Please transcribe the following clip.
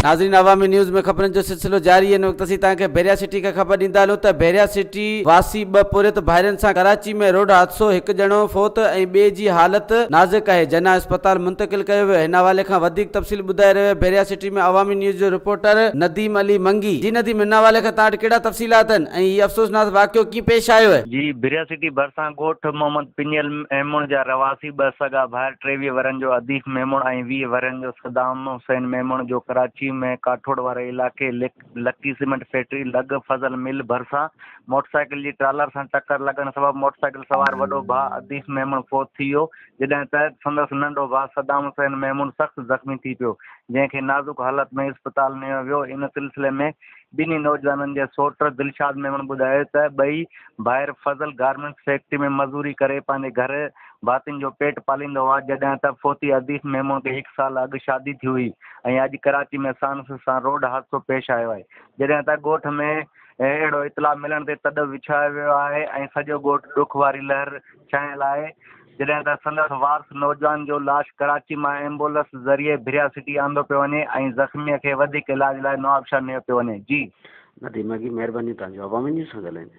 नाज़रीन अवामी न्यूज़ में ख़बरनि जो सिलसिलो जारी है। वक्त असीं तव्हांखे बैरिया सिटी खां ख़बर ॾींदा हलूं त बैरिया सिटी वासी ॿ पुरियत भाइरनि सां कराची में रोड हादसो, हिकु ॼणो फोत ऐं ॿिए जी हालत नाज़ुक आहे। जना अस्पताल मुंतकिल कयो वियो। हिन हवाले खां वधीक तफ़सील ॿुधाए रहियो आहे बैरिया सिटी में अवामी न्यूज़ जो रिपोर्टर नदीम अली मंगी। जी नदीम, हिन हवाले खां तव्हां वटि कहिड़ा तफ़सीलात आहिनि ऐं हीउ अफ़सोसनाक वाक़ियो कीअं पेश आयो आहे? जी, बैरिया सिटी भरिसां ॻोठ मोहम्मद पिनियल मेमून जा रवासी ॿ सगा भाइर 23 वरनि जो अदीफ मेमून ऐं 20 वरनि जो सदाम हुसैन मेमून जो कराची में काठोड़ वारे इलाइक़े लकी सीमेंट फैक्ट्री लॻ फज़ल मिल भरिसां मोटरसाइकिल जी ट्रालर सां टक्कर लॻण सबबि मोटरसाइकिल सवार वॾो भाउ अदीफ मेमून फोत थी वियो, जॾहिं त संदसि नंढो भाउ सदाम हुसैन मेमून सख़्तु ज़ख़्मी थी पियो, जंहिंखे नाज़ुक हालत में इस्पताल नियो वियो। इन सिलसिले में ॿिन्ही नौजवाननि जे सौट दिलशाद मेमून ॿुधायो त ॿई भाइर फज़ल गारमेंट्स फैक्ट्री में मज़दूरी करे पंहिंजे घर भातियुनि जो पेट पालींदो हुआ, जॾहिं त फोती अदीफ मेमून खे 1 साल अॻु शादी थी हुई ऐं अॼु कराची में सांस सां रोड हादसो पेश आयो आहे। जॾहिं त ॻोठ में अहिड़ो इतला मिलण ते तॾ विछायो वियो आहे ऐं सॼो ॻोठ ॾुख वारी लहर छाइल आहे, जॾहिं त संदसि वारस नौजवान जो लाश कराची मां एम्बुलेंस ज़रिए बैरिया सिटी आंदो पियो वञे ऐं ज़ख़्मीअ खे वधीक इलाज लाइ नवाबशाह नियो पियो वञे। जी नदीम, महिरबानी तव्हांजो अवामी न्यूज़ सां ॻाल्हाइण।